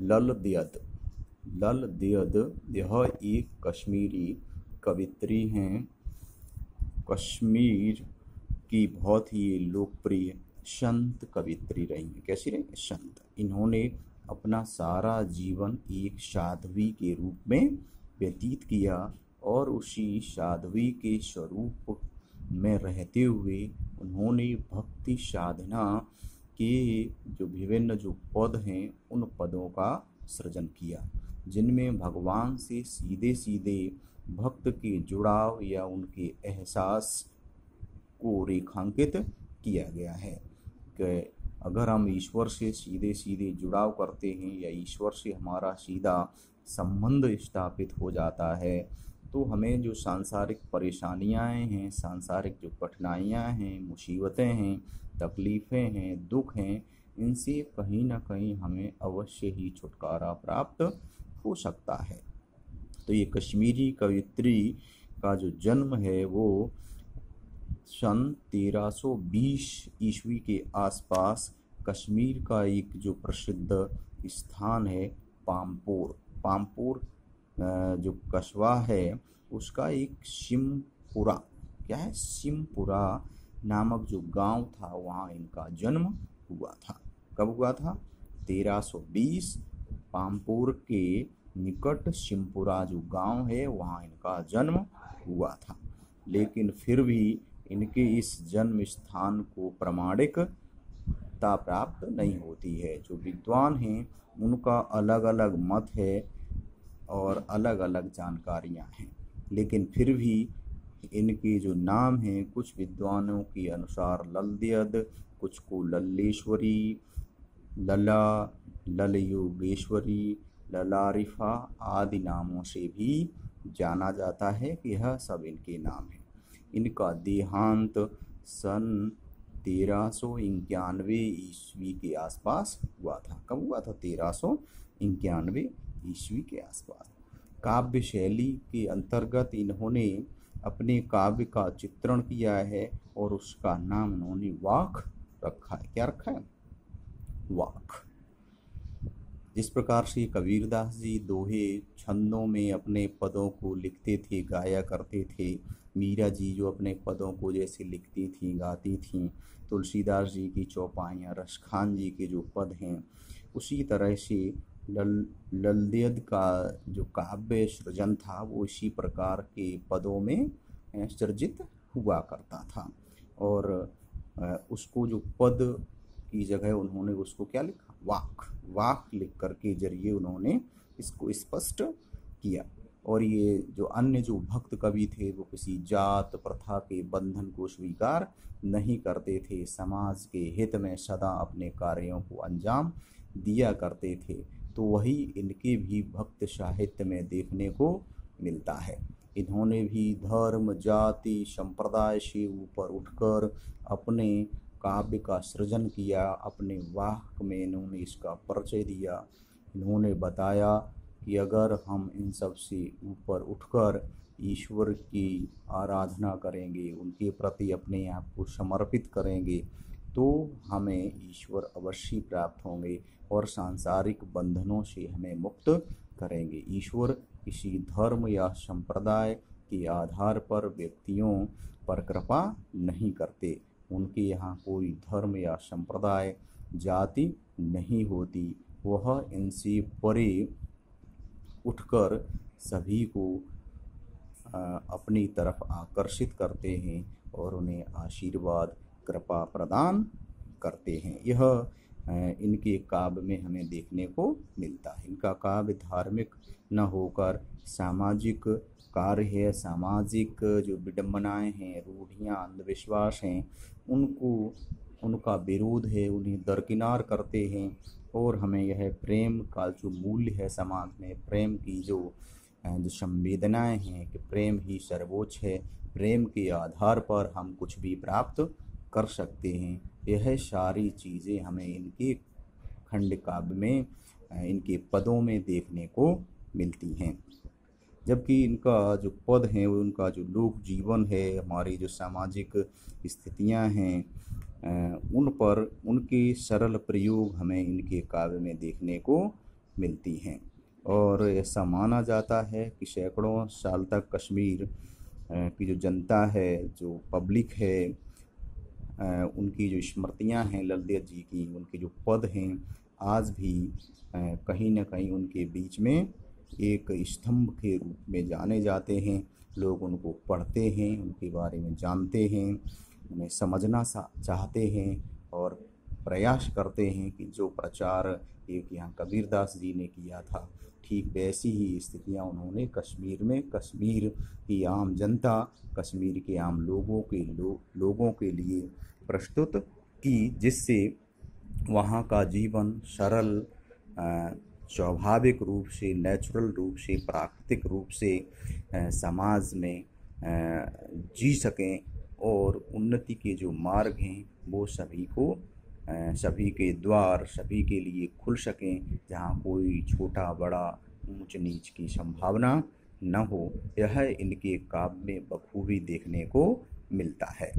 ललद्यद। ललद्यद यह एक कश्मीरी कवित्री हैं। कश्मीर की बहुत ही लोकप्रिय संत कवित्री रही हैं। कैसी रही? संत। इन्होंने अपना सारा जीवन एक साध्वी के रूप में व्यतीत किया और उसी साध्वी के स्वरूप में रहते हुए उन्होंने भक्ति साधना के जो विभिन्न जो पद हैं उन पदों का सृजन किया, जिनमें भगवान से सीधे सीधे भक्त के जुड़ाव या उनके एहसास को रेखांकित किया गया है कि अगर हम ईश्वर से सीधे सीधे जुड़ाव करते हैं या ईश्वर से हमारा सीधा संबंध स्थापित हो जाता है तो हमें जो सांसारिक परेशानियां हैं, सांसारिक जो कठिनाइयां हैं, मुसीबतें हैं, तकलीफ़ें हैं, दुख हैं, इनसे कहीं ना कहीं हमें अवश्य ही छुटकारा प्राप्त हो सकता है। तो ये कश्मीरी कवित्री का जो जन्म है वो सन 1320 ईस्वी के आसपास कश्मीर का एक जो प्रसिद्ध स्थान है पामपोर। पामपोर जो कस्बा है उसका एक शिमपुरा, क्या है, शिमपुरा नामक जो गांव था वहाँ इनका जन्म हुआ था। कब हुआ था? 1320। पामपोर के निकट शिमपुरा जो गांव है वहाँ इनका जन्म हुआ था। लेकिन फिर भी इनके इस जन्म स्थान को प्रमाणिकता प्राप्त नहीं होती है। जो विद्वान हैं उनका अलग अलग मत है और अलग अलग जानकारियां हैं, लेकिन फिर भी इनके जो नाम हैं कुछ विद्वानों के अनुसार ललद्यद, कुछ को लल्लेश्वरी, लला, ललयोगेश्वरी, ललारिफा आदि नामों से भी जाना जाता है कि यह सब इनके नाम हैं। इनका देहांत सन 1391 ईस्वी के आसपास हुआ था। कब हुआ था? 1391 ईस्वी के आसपास। काव्य शैली के अंतर्गत इन्होंने अपने काव्य का चित्रण किया है और उसका नाम उन्होंने वाक रखा है। क्या रखा है? वाक। जिस प्रकार से कबीरदास जी दोहे छंदों में अपने पदों को लिखते थे, गाया करते थे, मीरा जी जो अपने पदों को जैसे लिखती थी, गाती थीं, तुलसीदास जी की चौपाइयाँ, रसखान जी के जो पद हैं, उसी तरह से ललद्यद का जो काव्य सृजन था वो इसी प्रकार के पदों में सृजित हुआ करता था। और उसको जो पद की जगह उन्होंने उसको क्या लिखा? वाक। वाक लिख कर के जरिए उन्होंने इसको स्पष्ट किया। और ये जो अन्य जो भक्त कवि थे वो किसी जात प्रथा के बंधन को स्वीकार नहीं करते थे, समाज के हित में सदा अपने कार्यों को अंजाम दिया करते थे। तो वही इनके भी भक्त साहित्य में देखने को मिलता है। इन्होंने भी धर्म, जाति, संप्रदाय से ऊपर उठकर अपने काव्य का सृजन किया। अपने वाक में इन्होंने इसका परिचय दिया। इन्होंने बताया कि अगर हम इन सब से ऊपर उठकर ईश्वर की आराधना करेंगे, उनके प्रति अपने आप को समर्पित करेंगे तो हमें ईश्वर अवश्य प्राप्त होंगे और सांसारिक बंधनों से हमें मुक्त करेंगे। ईश्वर किसी धर्म या संप्रदाय के आधार पर व्यक्तियों पर कृपा नहीं करते। उनके यहाँ कोई धर्म या संप्रदाय, जाति नहीं होती। वह इनसे परे उठकर सभी को अपनी तरफ आकर्षित करते हैं और उन्हें आशीर्वाद, कृपा प्रदान करते हैं। यह इनके काव्य में हमें देखने को मिलता है। इनका काव्य धार्मिक न होकर सामाजिक कार्य है, सामाजिक जो विडंबनाएं हैं, रूढ़ियाँ, अंधविश्वास हैं, उनका विरोध है, उन्हें दरकिनार करते हैं और हमें यह प्रेम का जो मूल्य है समाज में, प्रेम की जो संवेदनाएं हैं कि प्रेम ही सर्वोच्च है, प्रेम के आधार पर हम कुछ भी प्राप्त कर सकते हैं, यह सारी चीज़ें हमें इनके खंड काव्य में, इनके पदों में देखने को मिलती हैं। जबकि इनका जो पद हैं, उनका जो लोक जीवन है, हमारी जो सामाजिक स्थितियां हैं, उन पर उनके सरल प्रयोग हमें इनके काव्य में देखने को मिलती हैं। और ऐसा माना जाता है कि सैकड़ों साल तक कश्मीर की जो जनता है, जो पब्लिक है, उनकी जो स्मृतियाँ हैं लल देव जी की, उनके जो पद हैं, आज भी कहीं न कहीं उनके बीच में एक स्तंभ के रूप में जाने जाते हैं। लोग उनको पढ़ते हैं, उनके बारे में जानते हैं, उन्हें समझना चाहते हैं और प्रयास करते हैं कि जो प्रचार एक यहाँ कबीरदास जी ने किया था, ठीक वैसी ही स्थितियाँ उन्होंने कश्मीर में, कश्मीर की आम जनता, कश्मीर के आम लोगों के लिए प्रस्तुत की, जिससे वहाँ का जीवन सरल, स्वाभाविक रूप से, नेचुरल रूप से, प्राकृतिक रूप से समाज में जी सकें और उन्नति के जो मार्ग हैं वो सभी के द्वार सभी के लिए खुल सकें, जहाँ कोई छोटा बड़ा ऊंच नीच की संभावना न हो। यह इनके काव्य में बखूबी देखने को मिलता है।